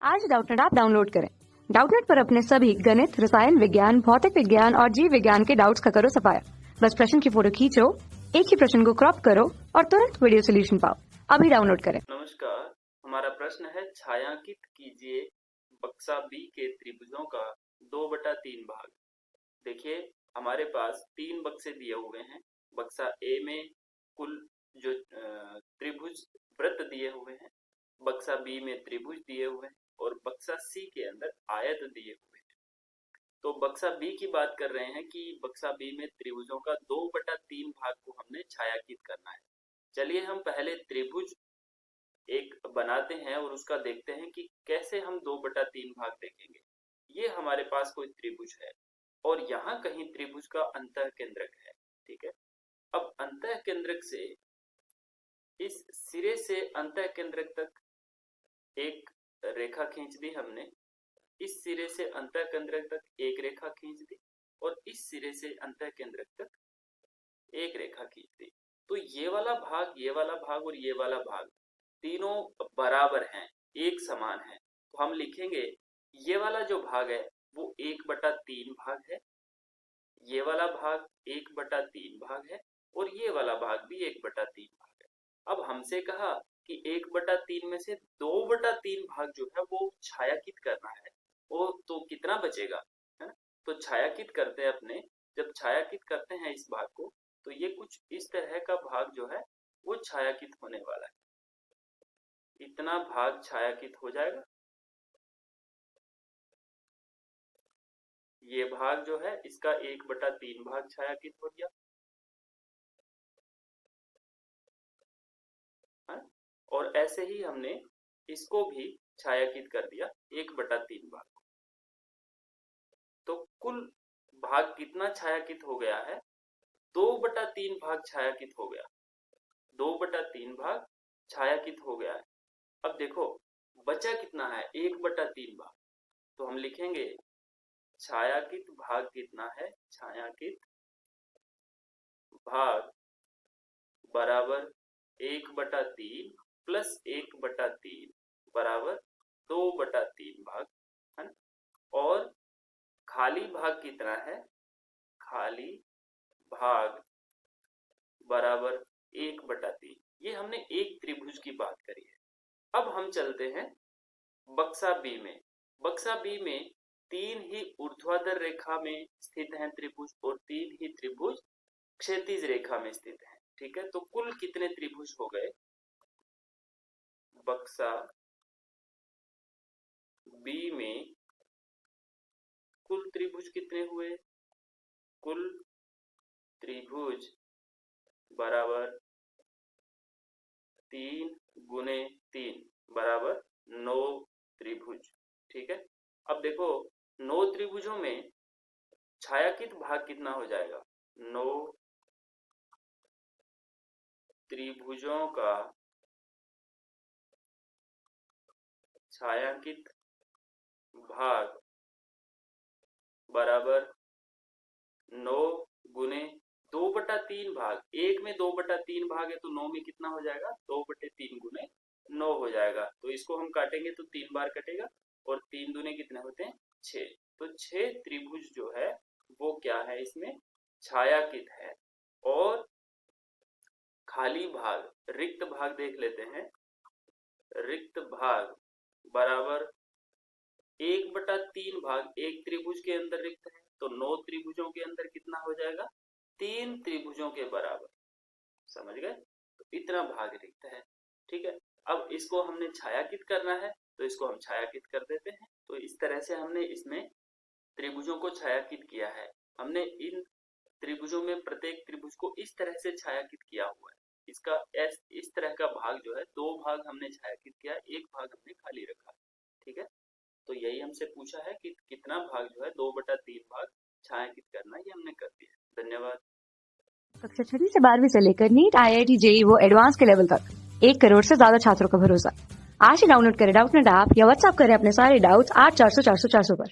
आज Doubtnut app download करें। Doubtnut पर अपने सभी गणित, रसायन विज्ञान, भौतिक विज्ञान और जीव विज्ञान के डाउट्स का करो सफाया। बस प्रश्न की फोटो खींचो, एक ही प्रश्न को क्रॉप करो और तुरंत वीडियो सोल्यूशन पाओ। अभी डाउनलोड करें। नमस्कार, हमारा प्रश्न है छायांकित कीजिए बक्सा बी के त्रिभुजों का 2/3 भाग। देखिए हमारे पास 3 बक्से दिए हुए हैं। बक्सा ए में कुल जो त्रिभुज वृत्त दिए हुए हैं, बक्सा बी में त्रिभुज दिए हुए हैं और बक्सा सी के अंदर आयत दिए हुए हैं। तो बक्सा बी की बात कर रहे हैं कि बक्सा बी में त्रिभुजों का 2/3 भाग को हमने छायांकित करना है। चलिए हम पहले त्रिभुज एक बनाते हैं और उसका देखते हैं कि कैसे हम 2/3 भाग देखेंगे। ये हमारे पास कोई त्रिभुज है और यहाँ कहीं त्रिभुज का अंतः केंद्रक है, ठीक है। अब अंतः केंद्रक से इस सिरे से अंतः केंद्रक तक एक रेखा खींच दी हमने, इस सिरे से अंतः केंद्रक तक एक रेखा खींच दी और इस सिरे से अंतः केंद्रक तक एक रेखा खींच दी। तो ये वाला भाग और ये वाला भाग तीनों बराबर हैं, एक समान है। तो हम लिखेंगे ये वाला जो भाग है वो 1/3 भाग है, ये वाला भाग 1/3 भाग है और ये वाला भाग भी 1/3 भाग है। अब हमसे कहा कि 1/3 में से 2/3 भाग जो है वो छायांकित करना है, वो तो कितना बचेगा, है ना। तो छायांकित करते हैं अपने, जब छायांकित करते हैं इस भाग को तो ये कुछ इस तरह का भाग जो है वो छायांकित होने वाला है। इतना भाग छायांकित हो जाएगा। ये भाग जो है इसका 1/3 भाग छायांकित हो गया, है? और ऐसे ही हमने इसको भी छायांकित कर दिया 1/3 भाग को। तो कुल भाग कितना छायांकित हो गया है? 2/3 भाग छायांकित हो गया, 2/3 भाग छायांकित हो गया है। अब देखो बचा कितना है, 1/3 भाग। तो हम लिखेंगे छायांकित भाग कितना है, छायांकित भाग बराबर 1/3 प्लस 1/3 बराबर 2/3 भाग, है ना। और खाली भाग कितना है, खाली भाग बराबर 1/3। ये हमने एक त्रिभुज की बात करी है। अब हम चलते हैं बक्सा बी में। बक्सा बी में 3 ही ऊर्ध्वाधर रेखा में स्थित हैं त्रिभुज और 3 ही त्रिभुज क्षैतिज रेखा में स्थित हैं, ठीक है। तो कुल कितने त्रिभुज हो गए? बक्सा बी में कुल त्रिभुज कितने हुए? कुल त्रिभुज बराबर 3 गुने 3 बराबर 9 त्रिभुज, ठीक है। अब देखो 9 त्रिभुजों में छायांकित भाग कितना हो जाएगा? 9 त्रिभुजों का छायांकित भाग बराबर 9 गुने 2/3 भाग। एक में 2/3 भाग है तो 9 में कितना हो जाएगा? 2/3 गुने 9 हो जाएगा। तो इसको हम काटेंगे तो 3 बार कटेगा और 3 दूने कितने होते हैं? 6। तो 6 त्रिभुज जो है वो क्या है, इसमें छायांकित है। और खाली भाग, रिक्त भाग देख लेते हैं। रिक्त भाग बराबर 1/3 भाग, एक त्रिभुज के अंदर रिक्त है तो 9 त्रिभुजों के अंदर कितना हो जाएगा? 3 त्रिभुजों के बराबर। समझ गए? तो इतना भाग रिक्त है, ठीक है। अब इसको हमने छायांकित करना है तो इसको हम छायांकित कर देते हैं। तो इस तरह से हमने इसमें त्रिभुजों को छायांकित किया है। हमने इन त्रिभुजों में प्रत्येक त्रिभुज को इस तरह से छायांकित किया हुआ है। इसका इस तरह का भाग जो है, 2 भाग हमने छायांकित किया, एक भाग हमने खाली रखा, ठीक है। तो यही हमसे पूछा है कि कितना भाग जो है 2/3 भाग छायांकित करना, ये हमने कर दिया। धन्यवाद। कक्षा 6 से 12वीं से लेकर नीट, IIT, JEE वो एडवांस के लेवल तक 1 करोड़ से ज्यादा छात्रों का भरोसा। आज ही डाउनलोड करें डाउटनेट ऐप या व्हाट्सएप करें अपने सारे डाउट्स 8400 400 400 पर।